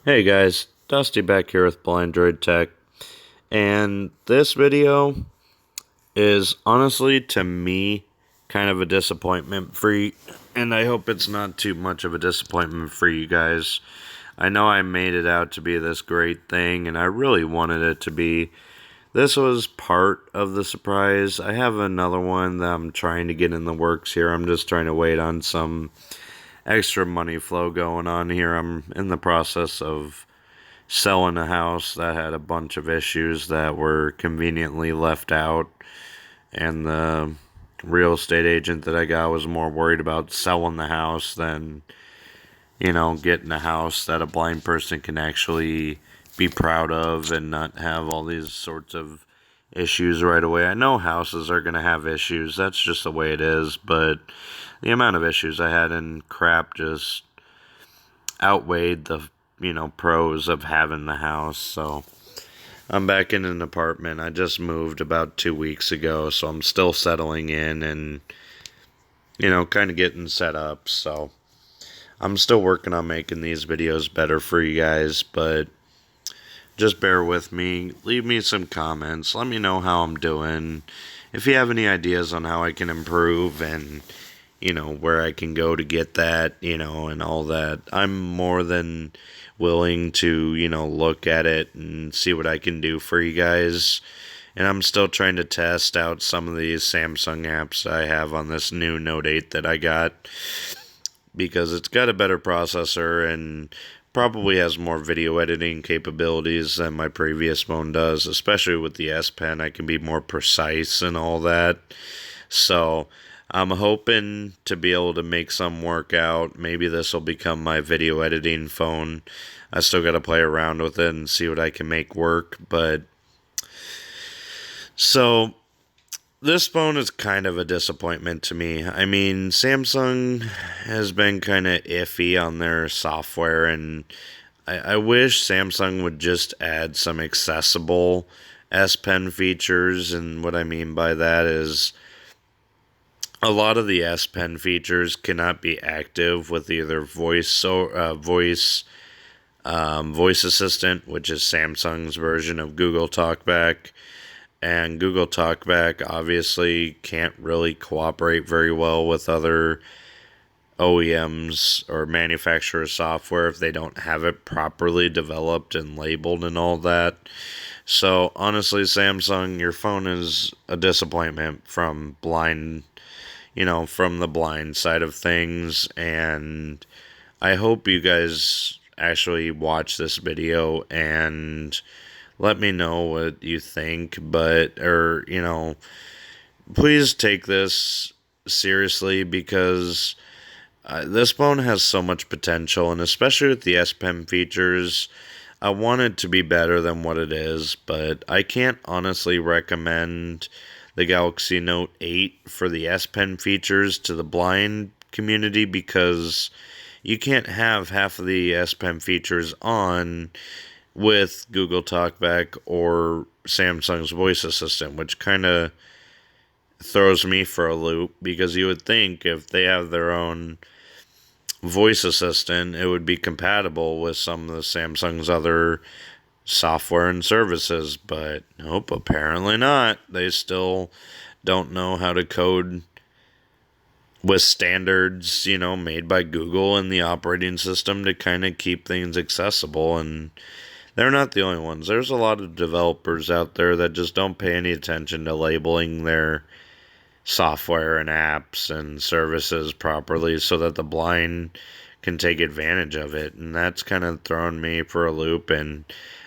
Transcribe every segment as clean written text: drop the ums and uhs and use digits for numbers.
Hey guys, Dusty back here with Blind-Droid Tech, and this video is honestly, to me, kind of a disappointment for you, and I hope it's not too much of a disappointment for you guys. I know I made it out to be this great thing, and I really wanted it to be. This was part of the surprise. I have another one that I'm trying to get in the works here. I'm just trying to wait on some extra money flow going on here. I'm in the process of selling a house that had a bunch of issues that were conveniently left out, and the real estate agent that I got was more worried about selling the house than, getting a house that a blind person can actually be proud of and not have all these sorts of issues right away. I know houses are going to have issues. That's just the way it is, but the amount of issues I had in crap just outweighed the pros of having the house. So I'm back in an apartment. I just moved about 2 weeks ago, so I'm still settling in and kind of getting set up. So I'm still working on making these videos better for you guys, but just bear with me. Leave me some comments. Let me know how I'm doing. If you have any ideas on how I can improve and where I can go to get that, and all that, I'm more than willing to, look at it and see what I can do for you guys. And I'm still trying to test out some of these Samsung apps I have on this new Note 8 that I got, because it's got a better processor and probably has more video editing capabilities than my previous phone does, especially with the S Pen. I can be more precise and all that. So I'm hoping to be able to make some work out. Maybe this will become my video editing phone. I still got to play around with it and see what I can make work. But so this phone is kind of a disappointment to me. I mean, Samsung has been kind of iffy on their software, and I wish Samsung would just add some accessible S Pen features. And what I mean by that is a lot of the S Pen features cannot be active with either voice assistant, which is Samsung's version of Google Talkback, and Google Talkback obviously can't really cooperate very well with other OEMs or manufacturer software if they don't have it properly developed and labeled and all that. So honestly, Samsung, your phone is a disappointment from the blind side of things, and I hope you guys actually watch this video and let me know what you think, please take this seriously, because this phone has so much potential, and especially with the S Pen features, I want it to be better than what it is, but I can't honestly recommend the Galaxy Note 8 for the S Pen features to the blind community, because you can't have half of the S Pen features on with Google Talkback or Samsung's voice assistant, which kind of throws me for a loop, because you would think if they have their own voice assistant, it would be compatible with some of the Samsung's other software and services, but nope, apparently not. They still don't know how to code with standards, made by Google and the operating system to kind of keep things accessible. And they're not the only ones. There's a lot of developers out there that just don't pay any attention to labeling their software and apps and services properly so that the blind can take advantage of it. And that's kind of thrown me for a loop and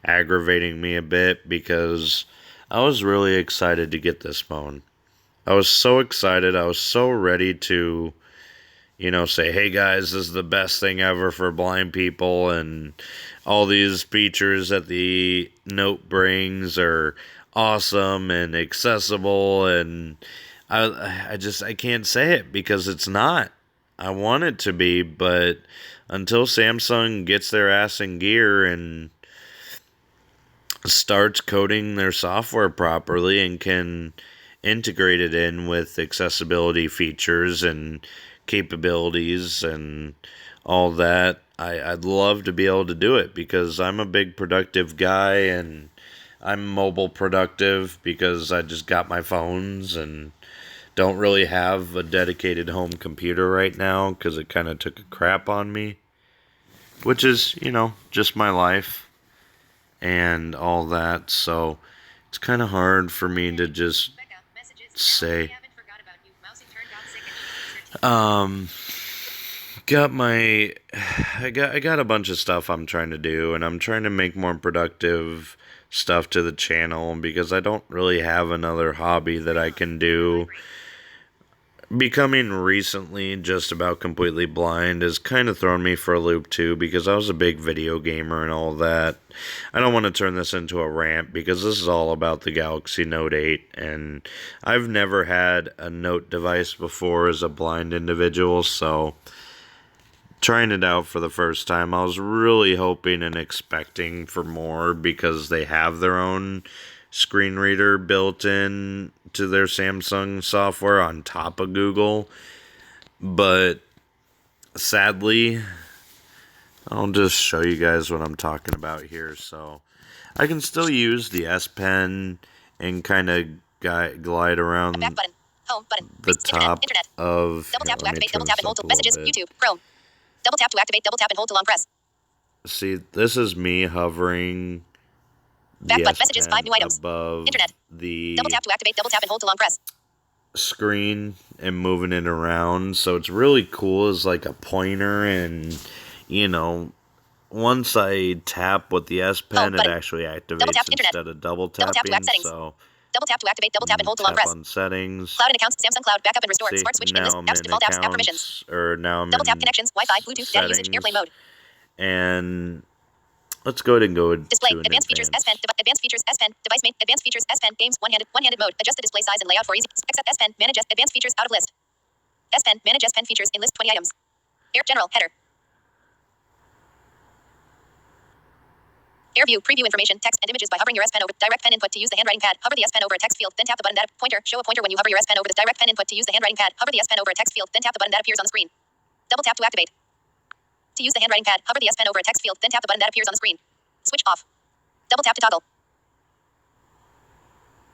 aggravating me a bit, because I was really excited to get this phone. I was so excited. I was so ready to, say, hey guys, this is the best thing ever for blind people, and all these features that the Note brings are awesome and accessible, and I can't say it because it's not. I want it to be, but until Samsung gets their ass in gear and starts coding their software properly and can integrate it in with accessibility features and capabilities and all that, I'd love to be able to do it because I'm a big productive guy and I'm mobile productive because I just got my phones and don't really have a dedicated home computer right now because it kind of took a crap on me, which is, just my life and all that. So it's kind of hard for me to just say, um, got my, I got a bunch of stuff I'm trying to do, and I'm trying to make more productive stuff to the channel because I don't really have another hobby that I can do. Becoming recently just about completely blind has kind of thrown me for a loop too because I was a big video gamer and all that. I don't want to turn this into a rant because this is all about the Galaxy Note 8 and I've never had a Note device before as a blind individual, so trying it out for the first time, I was really hoping and expecting for more because they have their own screen reader built in to their Samsung software on top of Google. But sadly, I'll just show you guys what I'm talking about here. So I can still use the S Pen and kind of glide around Back button. Home button. the top Internet. of... Double tap to activate. Double tap and hold to to messages. YouTube. Chrome. Double tap to activate. Double tap and hold to long press. See, this is me hovering Back the button. S Messages. 5 new Pen items. above Internet. the Double tap to activate. Double tap and hold to long press. screen and moving it around. So it's really cool as like a pointer, and once I tap with the S Pen, it actually activates tap, instead of double Double tap to tapping. settings. So Double tap to activate. Double tap and hold to long tap press. on settings. Cloud and accounts. Samsung Cloud. Backup and restore. See, Smart switch. now List. I'm Apps. in Default apps. App permissions. accounts, or now I'm Double tap in connections. Wi-Fi. Bluetooth. Data usage. settings. Airplane mode. And let's go ahead and go Display. to an Advanced features. S Pen. Advanced features. S Pen. Device main. Advanced features. S Pen. Games. One-handed mode. Adjust the display size and layout for easy. Except S Pen. Manage advanced features. Out of list. S Pen. Manage S Pen features in list 20 items. Air general header. Air view, preview information, text, and images by hovering your S Pen over direct pen input to use the handwriting pad. Hover the S Pen over a text field, then tap the button that pointer. Show a pointer when you hover your S Pen over the direct pen input to use the handwriting pad. Hover the S Pen over a text field, then tap the button that appears on the screen. Double tap to activate. To use the handwriting pad, hover the S Pen over a text field, then tap the button that appears on the screen. Switch off. Double tap to toggle.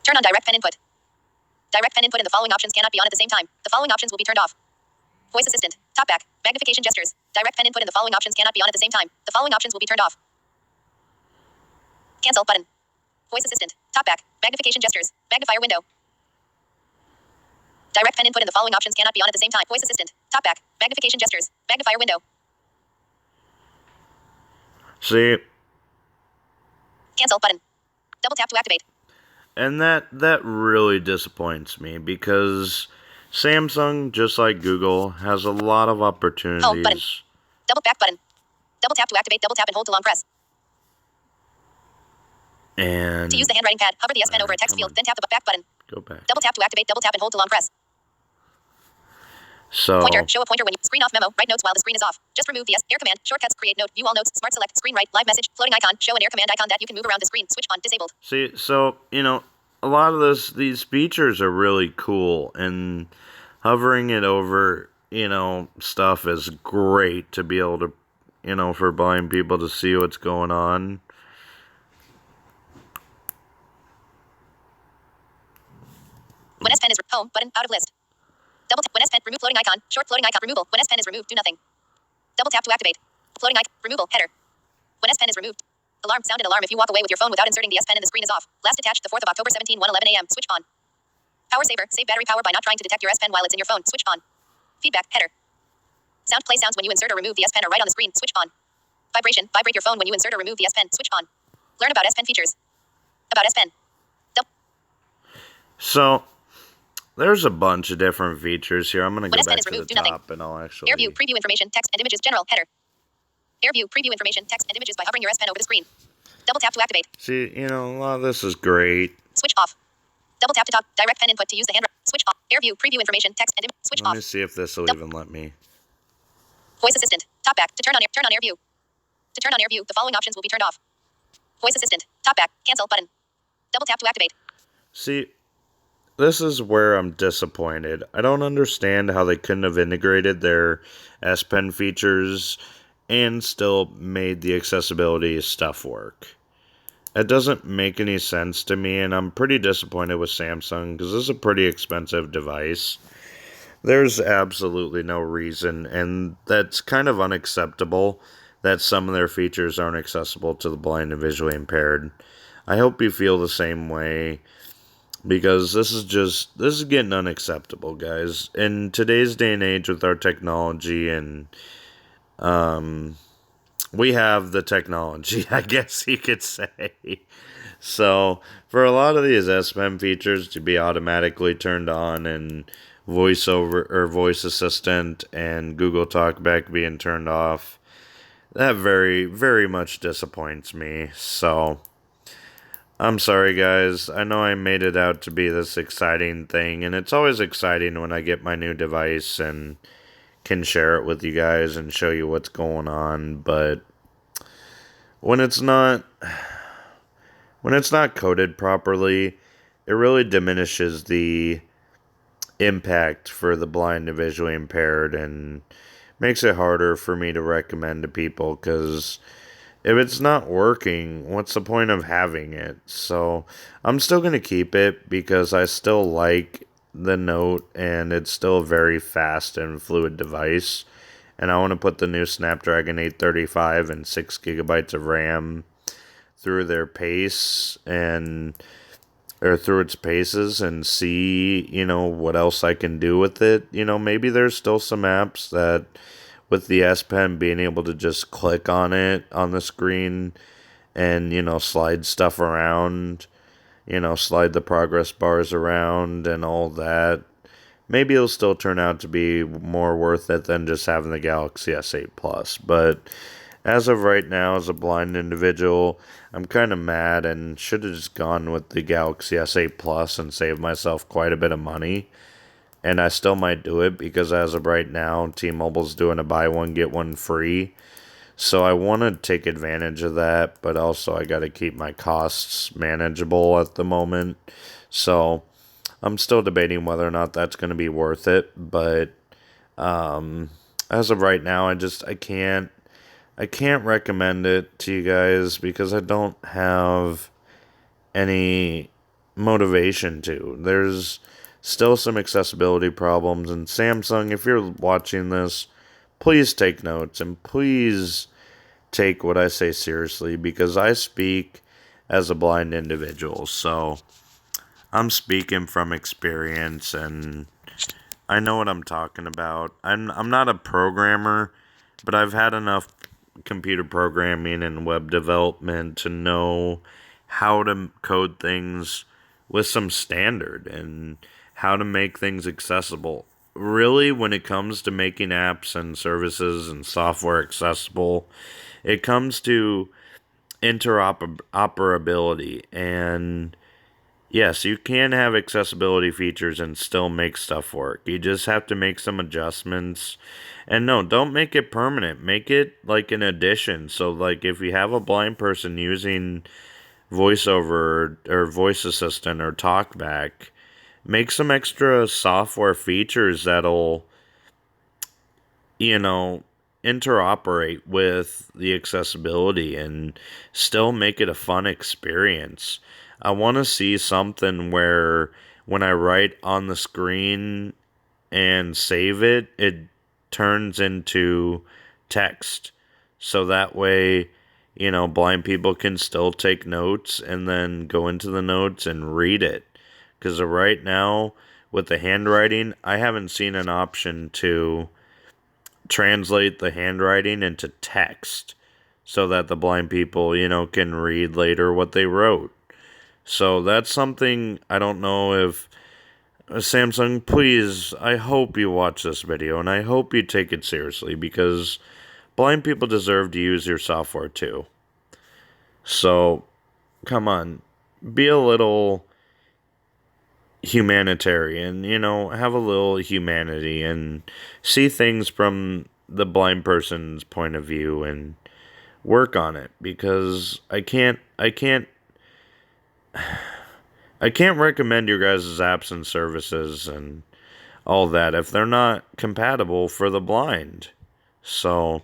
Turn on direct pen input. Direct pen input and the following options cannot be on at the same time. The following options will be turned off. Voice assistant, talkback, magnification gestures. Direct pen input and the following options cannot be on at the same time. The following options will be turned off. Cancel button. Voice assistant. Talkback. Magnification gestures. Magnifier window. Direct pen input and the following options cannot be on at the same time. Voice assistant. Talkback. Magnification gestures. Magnifier window. See, Cancel button. Double tap to activate. and that really disappoints me because Samsung, just like Google, has a lot of opportunities. Home button. Double back button. Double tap to activate. Double tap and hold to long press. And to use the handwriting pad, hover the S Pen over a text field, then tap the back button. Go back. Double tap to activate. Double tap and hold to long press. So pointer. Show a pointer when you screen off memo. Write notes while the screen is off. Just remove the S air command. Shortcuts. Create note. View all notes. Smart select. Screen write. Live message. Floating icon. Show an air command icon that you can move around the screen. Switch on. Disabled. See, so a lot of these features are really cool, and hovering it over stuff is great to be able to for blind people to see what's going on. When S Pen is home button out of list. Double tap when S Pen remove floating icon. Short floating icon removal. When S Pen is removed, do nothing. Double tap to activate. Floating icon removal header. When S Pen is removed. Alarm sound an alarm if you walk away with your phone without inserting the S Pen and the screen is off. Last attached the 4th of October 17 1:11 a.m. Switch on. Power saver. Save battery power by not trying to detect your S Pen while it's in your phone. Switch on. Feedback header. Sound play sounds when you insert or remove the S Pen or write on the screen. Switch on. Vibration. Vibrate your phone when you insert or remove the S Pen. Switch on. Learn about S Pen features. About S Pen. So there's a bunch of different features here. I'm going to go back to removed, the top and I'll actually... Air view, preview information, text and images, general, header. Air view, preview information, text and images by hovering your S Pen over the screen. Double tap to activate. See, a lot of this is great. Switch off. Double tap to talk. Direct pen input to use the hand. Switch off. Air view, preview information, text and switch off. Let me see if this will even let me. Voice assistant. Talkback. To turn on air view. To turn on air view, the following options will be turned off. Voice assistant. Talkback. Cancel button. Double tap to activate. See, this is where I'm disappointed. I don't understand how they couldn't have integrated their S Pen features and still made the accessibility stuff work. It doesn't make any sense to me, and I'm pretty disappointed with Samsung because this is a pretty expensive device. There's absolutely no reason, and that's kind of unacceptable that some of their features aren't accessible to the blind and visually impaired. I hope you feel the same way because this is getting unacceptable, guys. In today's day and age with our technology and we have the technology, I guess you could say. So, for a lot of these S Pen features to be automatically turned on and voiceover or voice assistant and Google Talkback being turned off, that very, very much disappoints me. So, I'm sorry, guys. I know I made it out to be this exciting thing, and it's always exciting when I get my new device and can share it with you guys and show you what's going on, but when it's not coded properly, it really diminishes the impact for the blind and visually impaired and makes it harder for me to recommend to people because if it's not working, what's the point of having it? So I'm still going to keep it because I still like the Note and it's still a very fast and fluid device. And I want to put the new Snapdragon 835 and 6 gigabytes of RAM through their pace and or through its paces and see, what else I can do with it. Maybe there's still some apps that with the S Pen being able to just click on it on the screen and, slide stuff around, slide the progress bars around and all that. Maybe it'll still turn out to be more worth it than just having the Galaxy S8 Plus. But as of right now, as a blind individual, I'm kind of mad and should have just gone with the Galaxy S8 Plus and saved myself quite a bit of money. And I still might do it because as of right now, T-Mobile's doing a buy one, get one free. So I want to take advantage of that, but also I got to keep my costs manageable at the moment. So I'm still debating whether or not that's going to be worth it. But as of right now, I can't recommend it to you guys because I don't have any motivation to. There's still some accessibility problems, and Samsung, if you're watching this, please take notes and please take what I say seriously because I speak as a blind individual. So I'm speaking from experience and I know what I'm talking about. I'm not a programmer, but I've had enough computer programming and web development to know how to code things with some standard and how to make things accessible. Really, when it comes to making apps and services and software accessible, it comes to interoperability. And yes, you can have accessibility features and still make stuff work. You just have to make some adjustments. And no, don't make it permanent. Make it like an addition. So, like, if you have a blind person using voiceover or voice assistant or talkback, make some extra software features that'll, you know, interoperate with the accessibility and still make it a fun experience. I want to see something where when I write on the screen and save it, it turns into text. So that way, blind people can still take notes and then go into the notes and read it. Because right now, with the handwriting, I haven't seen an option to translate the handwriting into text so that the blind people, can read later what they wrote. So that's something I don't know if Samsung, please, I hope you watch this video and I hope you take it seriously because blind people deserve to use your software too. So, come on, be a little humanitarian, have a little humanity and see things from the blind person's point of view and work on it because I can't recommend your guys' apps and services and all that if they're not compatible for the blind. So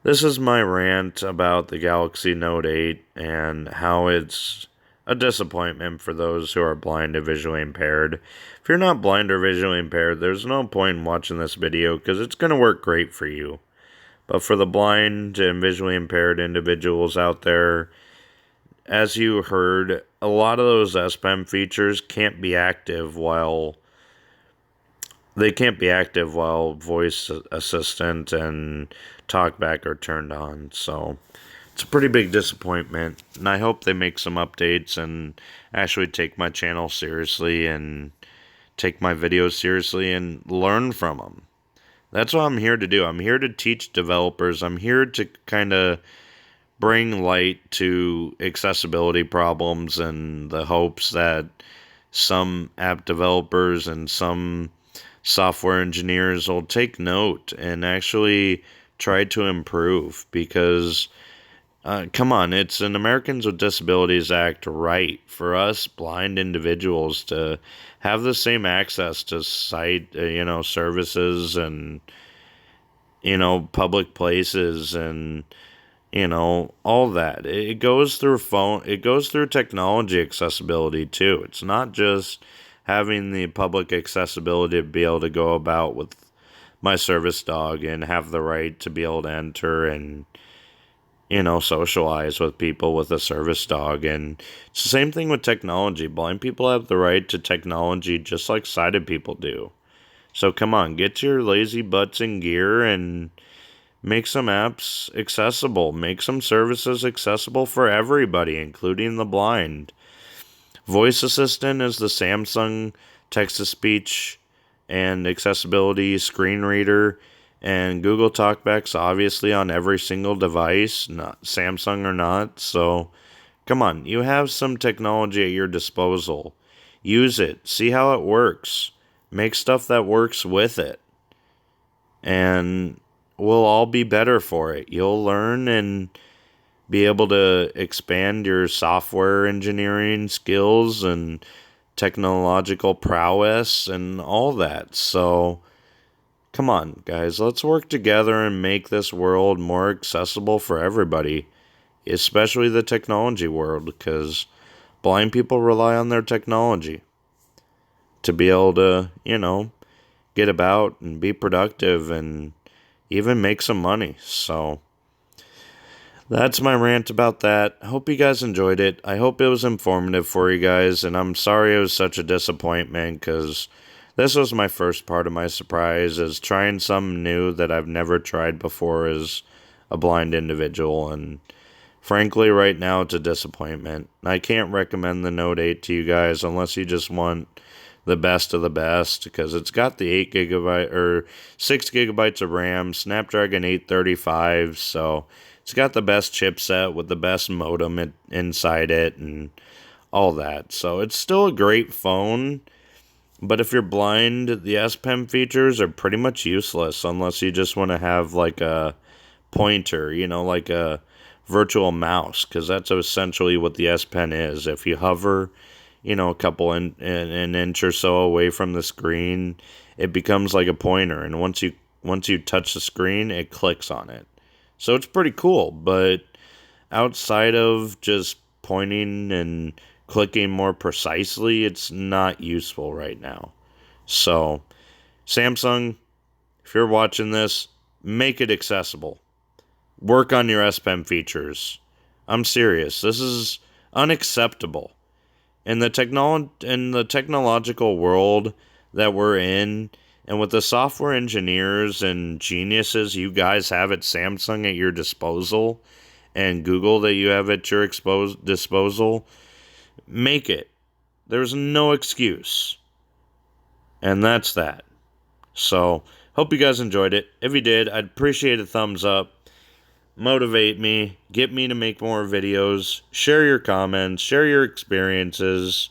this is my rant about the Galaxy Note 8 and how it's a disappointment for those who are blind or visually impaired. If you're not blind or visually impaired, there's no point in watching this video because it's going to work great for you. But for the blind and visually impaired individuals out there, as you heard, a lot of those S Pen features can't be active while voice assistant and talkback are turned on. So it's a pretty big disappointment, and I hope they make some updates and actually take my channel seriously and take my videos seriously and learn from them. That's what I'm here to do. I'm here to teach developers. I'm here to kind of bring light to accessibility problems and the hopes that some app developers and some software engineers will take note and actually try to improve, because come on, it's an Americans with Disabilities Act right for us blind individuals to have the same access to services and public places and all that. It goes through technology accessibility too. It's not just having the public accessibility to be able to go about with my service dog and have the right to be able to enter and socialize with people with a service dog. And it's the same thing with technology. Blind people have the right to technology just like sighted people do. So come on, get your lazy butts in gear and make some apps accessible. Make some services accessible for everybody, including the blind. Voice Assistant is the Samsung text-to-speech and accessibility screen reader, and Google Talkback's obviously on every single device, not Samsung or not. So come on, you have some technology at your disposal. Use it. See how it works. Make stuff that works with it. And we'll all be better for it. You'll learn and be able to expand your software engineering skills and technological prowess and all that. So come on, guys, let's work together and make this world more accessible for everybody, especially the technology world, because blind people rely on their technology to be able to, get about and be productive and even make some money. So that's my rant about that. I hope you guys enjoyed it. I hope it was informative for you guys, and I'm sorry it was such a disappointment, because this was my first part of my surprise, is trying something new that I've never tried before as a blind individual, and frankly, right now it's a disappointment. I can't recommend the Note 8 to you guys unless you just want the best of the best, because it's got the 8 GB or 6 GB of RAM, Snapdragon 835, so it's got the best chipset with the best modem inside it and all that. So it's still a great phone, but if you're blind, the S Pen features are pretty much useless unless you just want to have like a pointer, like a virtual mouse, because that's essentially what the S Pen is. If you hover a couple an inch or so away from the screen, it becomes like a pointer, and once you touch the screen, it clicks on it. So it's pretty cool, but outside of just pointing and clicking more precisely, it's not useful right now. So Samsung, if you're watching this, make it accessible. Work on your S Pen features. I'm serious. This is unacceptable. In the technological world that we're in, and with the software engineers and geniuses you guys have at Samsung at your disposal, and Google that you have at your disposal, make it. There's no excuse. And that's that. So, hope you guys enjoyed it. If you did, I'd appreciate a thumbs up. Motivate me, get me to make more videos, share your comments, share your experiences,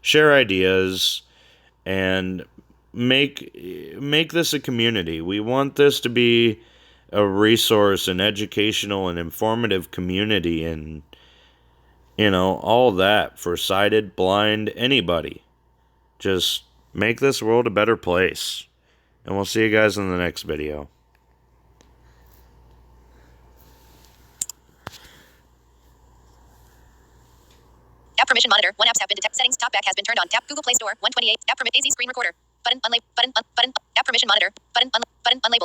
share ideas, and make this a community. We want this to be a resource, an educational and informative community, and all that for sighted, blind, anybody. Just make this world a better place. And we'll see you guys in the next video. permission monitor. 1 apps have been detected. Settings. Talkback has been turned on. Tap Google Play Store. 128. App permit. AZ screen recorder. Button unlabeled. Button app permission monitor. Button unlabeled.